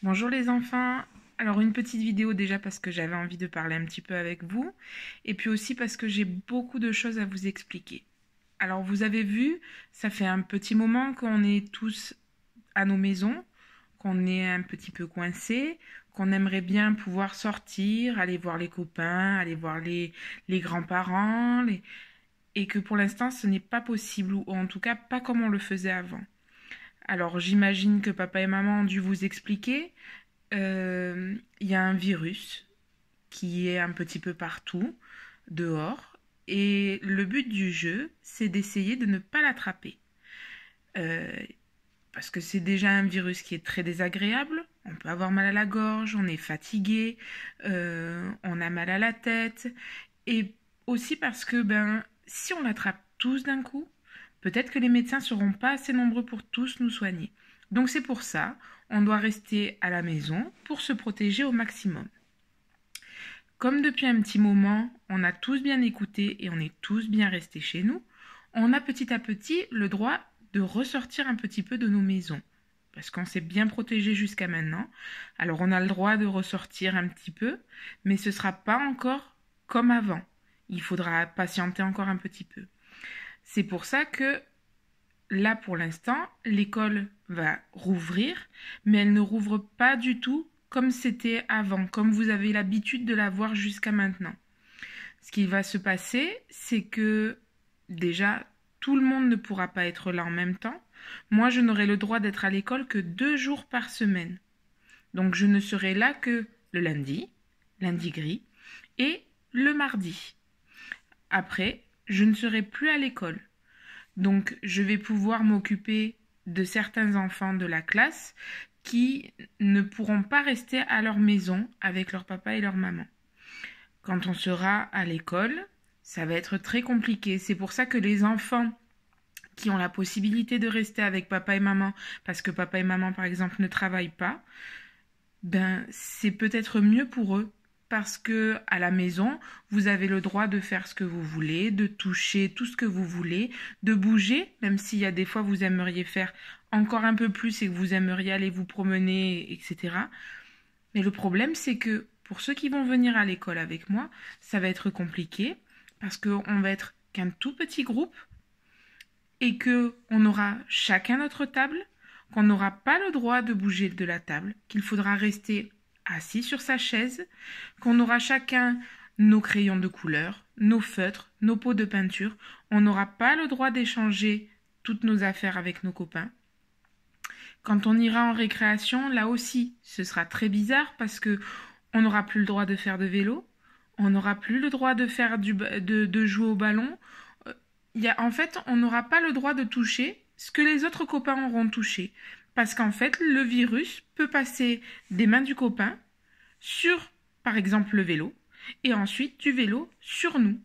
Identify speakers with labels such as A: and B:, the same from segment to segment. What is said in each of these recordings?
A: Bonjour les enfants. Alors une petite vidéo déjà parce que j'avais envie de parler un petit peu avec vous et puis aussi parce que j'ai beaucoup de choses à vous expliquer. Alors vous avez vu, ça fait un petit moment qu'on est tous à nos maisons, qu'on est un petit peu coincés, qu'on aimerait bien pouvoir sortir, aller voir les copains, aller voir les grands-parents, et que pour l'instant ce n'est pas possible ou en tout cas pas comme on le faisait avant. Alors j'imagine que papa et maman ont dû vous expliquer. Il y a un virus qui est un petit peu partout, dehors, et le but du jeu, c'est d'essayer de ne pas l'attraper. Euh, Parce que c'est déjà un virus qui est très désagréable. On peut avoir mal à la gorge, on est fatigué, on a mal à la tête, et aussi parce que si on l'attrape tous d'un coup, peut-être que les médecins ne seront pas assez nombreux pour tous nous soigner. Donc c'est pour ça, on doit rester à la maison pour se protéger au maximum. Comme depuis un petit moment, on a tous bien écouté et on est tous bien restés chez nous, on a petit à petit le droit de ressortir un petit peu de nos maisons. Parce qu'on s'est bien protégé jusqu'à maintenant. Alors on a le droit de ressortir un petit peu, mais ce ne sera pas encore comme avant. Il faudra patienter encore un petit peu. C'est pour ça que là, pour l'instant, l'école va rouvrir, mais elle ne rouvre pas du tout comme c'était avant, comme vous avez l'habitude de la voir jusqu'à maintenant. Ce qui va se passer, c'est que déjà, tout le monde ne pourra pas être là en même temps. Moi, je n'aurai le droit d'être à l'école que 2 jours par semaine. Donc, je ne serai là que le lundi gris, et le mardi. Après, je ne serai plus à l'école. Donc, je vais pouvoir m'occuper de certains enfants de la classe qui ne pourront pas rester à leur maison avec leur papa et leur maman. Quand on sera à l'école, ça va être très compliqué. C'est pour ça que les enfants qui ont la possibilité de rester avec papa et maman, parce que papa et maman, par exemple, ne travaillent pas, c'est peut-être mieux pour eux parce que à la maison, vous avez le droit de faire ce que vous voulez, de toucher tout ce que vous voulez, de bouger, même s'il y a des fois vous aimeriez faire encore un peu plus et que vous aimeriez aller vous promener, etc. Mais le problème, c'est que pour ceux qui vont venir à l'école avec moi, ça va être compliqué parce qu'on va être qu'un tout petit groupe et que on aura chacun notre table, qu'on n'aura pas le droit de bouger de la table, qu'il faudra rester assis sur sa chaise, qu'on aura chacun nos crayons de couleur, nos feutres, nos pots de peinture, on n'aura pas le droit d'échanger toutes nos affaires avec nos copains. Quand on ira en récréation, là aussi, ce sera très bizarre parce que on n'aura plus le droit de faire de vélo, on n'aura plus le droit de faire de jouer au ballon. En fait, on n'aura pas le droit de toucher ce que les autres copains auront touché. Parce qu'en fait, le virus peut passer des mains du copain sur, par exemple, le vélo, et ensuite du vélo sur nous.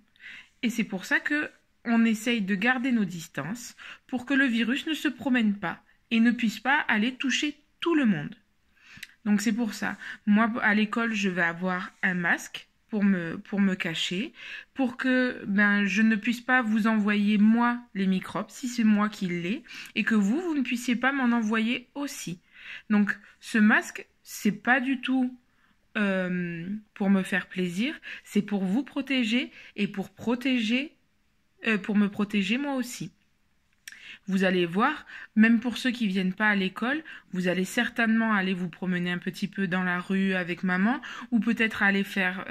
A: Et c'est pour ça que on essaye de garder nos distances pour que le virus ne se promène pas et ne puisse pas aller toucher tout le monde. Donc c'est pour ça. Moi, à l'école, je vais avoir un masque pour me cacher, pour que je ne puisse pas vous envoyer moi les microbes, si c'est moi qui l'ai, et que vous ne puissiez pas m'en envoyer aussi. Donc ce masque, c'est pas du tout pour me faire plaisir, c'est pour vous protéger et pour me protéger moi aussi. Vous allez voir, même pour ceux qui viennent pas à l'école, vous allez certainement aller vous promener un petit peu dans la rue avec maman, ou peut-être aller faire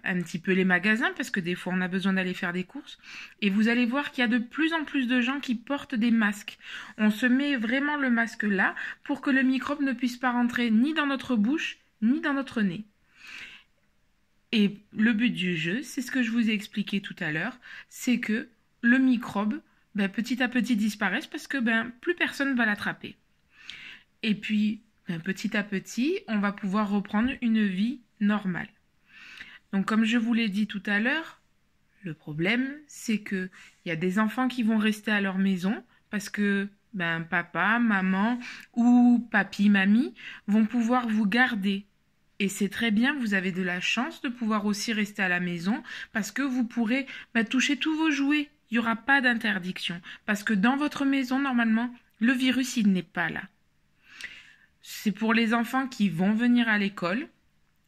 A: un petit peu les magasins, parce que des fois on a besoin d'aller faire des courses. Et vous allez voir qu'il y a de plus en plus de gens qui portent des masques. On se met vraiment le masque là pour que le microbe ne puisse pas rentrer ni dans notre bouche, ni dans notre nez. Et le but du jeu, c'est ce que je vous ai expliqué tout à l'heure, c'est que le microbe petit à petit disparaisse parce que plus personne va l'attraper. Et puis, petit à petit, on va pouvoir reprendre une vie normale. Donc, comme je vous l'ai dit tout à l'heure, le problème, c'est qu'il y a des enfants qui vont rester à leur maison parce que papa, maman ou papy, mamie vont pouvoir vous garder. Et c'est très bien, vous avez de la chance de pouvoir aussi rester à la maison parce que vous pourrez toucher tous vos jouets. Il n'y aura pas d'interdiction. Parce que dans votre maison, normalement, le virus, il n'est pas là. c'est pour les enfants qui vont venir à l'école.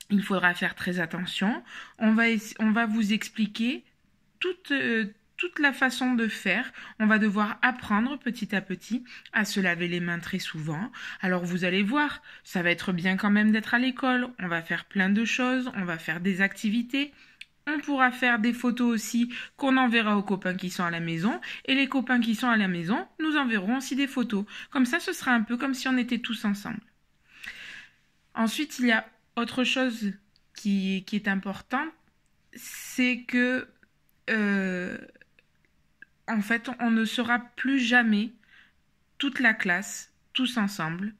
A: Il faudra faire très attention. On va vous expliquer toute la façon de faire. On va devoir apprendre petit à petit à se laver les mains très souvent. Alors vous allez voir, ça va être bien quand même d'être à l'école. On va faire plein de choses, on va faire des activités. On pourra faire des photos aussi qu'on enverra aux copains qui sont à la maison. Et les copains qui sont à la maison, nous enverrons aussi des photos. Comme ça, ce sera un peu comme si on était tous ensemble. Ensuite, il y a autre chose qui est important, c'est que en fait, on ne sera plus jamais toute la classe, tous ensemble,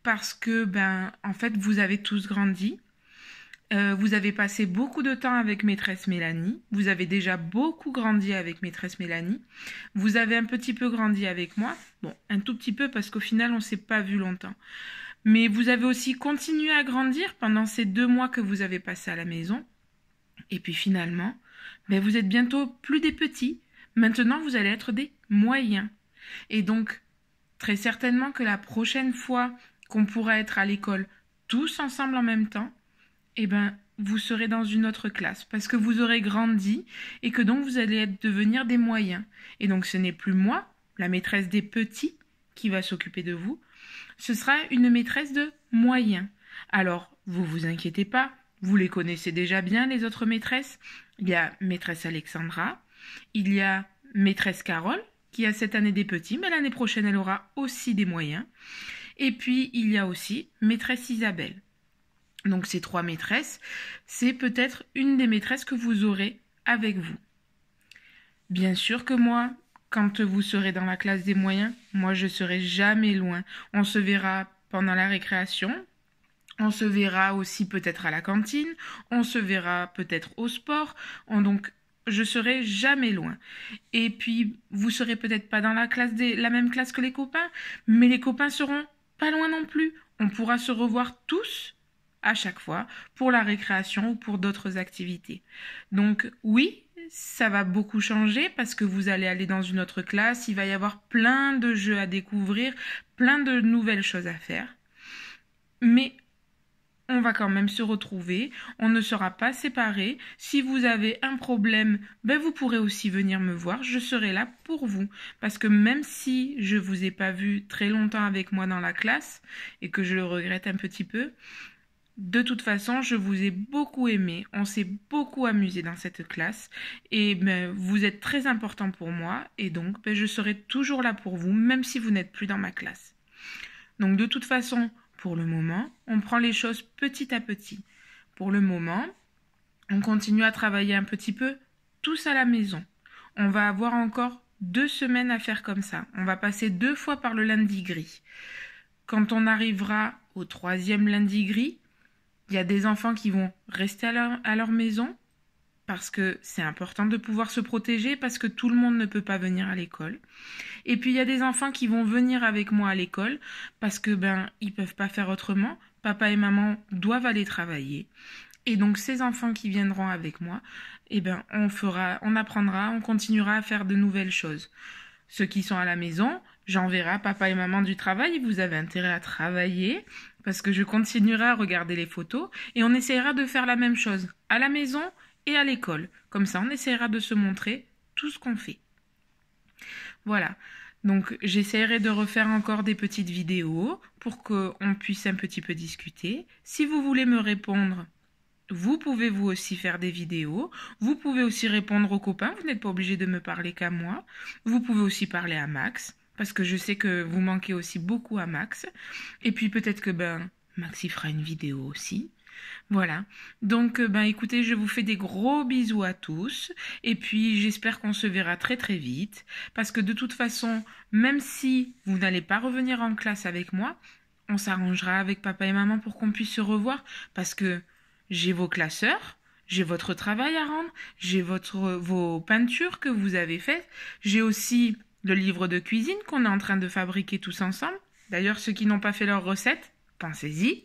A: parce que, en fait, vous avez tous grandi. Vous avez passé beaucoup de temps avec maîtresse Mélanie. Vous avez déjà beaucoup grandi avec maîtresse Mélanie. Vous avez un petit peu grandi avec moi. Bon, un tout petit peu parce qu'au final, on ne s'est pas vu longtemps. Mais vous avez aussi continué à grandir pendant ces 2 mois que vous avez passé à la maison. Et puis finalement, vous êtes bientôt plus des petits. Maintenant, vous allez être des moyens. Et donc, très certainement que la prochaine fois qu'on pourra être à l'école tous ensemble en même temps, vous serez dans une autre classe parce que vous aurez grandi et que donc vous allez devenir des moyens. Et donc, ce n'est plus moi, la maîtresse des petits, qui va s'occuper de vous. Ce sera une maîtresse de moyens. Alors, vous inquiétez pas, vous les connaissez déjà bien, les autres maîtresses. Il y a maîtresse Alexandra, il y a maîtresse Carole, qui a cette année des petits, mais l'année prochaine, elle aura aussi des moyens. Et puis, il y a aussi maîtresse Isabelle. Donc, ces 3 maîtresses, c'est peut-être une des maîtresses que vous aurez avec vous. Bien sûr que moi, quand vous serez dans la classe des moyens, moi je serai jamais loin. On se verra pendant la récréation, on se verra aussi peut-être à la cantine, on se verra peut-être au sport, donc je serai jamais loin. Et puis vous serez peut-être pas dans la même classe que les copains, mais les copains seront pas loin non plus. On pourra se revoir tous à chaque fois pour la récréation ou pour d'autres activités. Donc oui, ça va beaucoup changer parce que vous allez aller dans une autre classe, il va y avoir plein de jeux à découvrir, plein de nouvelles choses à faire. Mais on va quand même se retrouver, on ne sera pas séparés. Si vous avez un problème, vous pourrez aussi venir me voir, je serai là pour vous. Parce que même si je ne vous ai pas vu très longtemps avec moi dans la classe et que je le regrette un petit peu, de toute façon, je vous ai beaucoup aimé, on s'est beaucoup amusé dans cette classe et vous êtes très important pour moi et donc je serai toujours là pour vous même si vous n'êtes plus dans ma classe. Donc de toute façon, pour le moment, on prend les choses petit à petit. Pour le moment, on continue à travailler un petit peu tous à la maison. On va avoir encore 2 semaines à faire comme ça. On va passer 2 fois par le lundi gris. Quand on arrivera au 3e lundi gris, il y a des enfants qui vont rester à leur maison parce que c'est important de pouvoir se protéger parce que tout le monde ne peut pas venir à l'école. Et puis il y a des enfants qui vont venir avec moi à l'école parce que ils peuvent pas faire autrement. Papa et maman doivent aller travailler. Et donc ces enfants qui viendront avec moi, on apprendra, on continuera à faire de nouvelles choses. Ceux qui sont à la maison, j'enverrai papa et maman du travail, vous avez intérêt à travailler parce que je continuerai à regarder les photos et on essaiera de faire la même chose à la maison et à l'école. Comme ça, on essaiera de se montrer tout ce qu'on fait. Voilà. Donc, j'essaierai de refaire encore des petites vidéos pour qu'on puisse un petit peu discuter. Si vous voulez me répondre, vous pouvez vous aussi faire des vidéos. Vous pouvez aussi répondre aux copains. Vous n'êtes pas obligé de me parler qu'à moi. Vous pouvez aussi parler à Max. Parce que je sais que vous manquez aussi beaucoup à Max. Et puis peut-être que Max y fera une vidéo aussi. Voilà. Donc écoutez, je vous fais des gros bisous à tous. Et puis j'espère qu'on se verra très très vite. Parce que de toute façon, même si vous n'allez pas revenir en classe avec moi, on s'arrangera avec papa et maman pour qu'on puisse se revoir. Parce que j'ai vos classeurs, j'ai votre travail à rendre, j'ai vos peintures que vous avez faites, j'ai aussi le livre de cuisine qu'on est en train de fabriquer tous ensemble. D'ailleurs, ceux qui n'ont pas fait leur recette, pensez-y.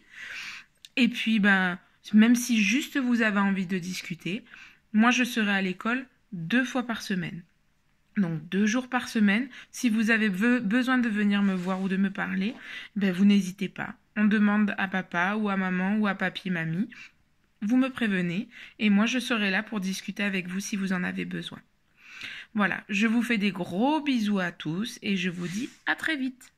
A: Et puis, même si juste vous avez envie de discuter, moi je serai à l'école 2 fois par semaine. Donc 2 jours par semaine. Si vous avez besoin de venir me voir ou de me parler, ben vous n'hésitez pas. On demande à papa ou à maman ou à papy, mamie. Vous me prévenez et moi je serai là pour discuter avec vous si vous en avez besoin. Voilà, je vous fais des gros bisous à tous et je vous dis à très vite.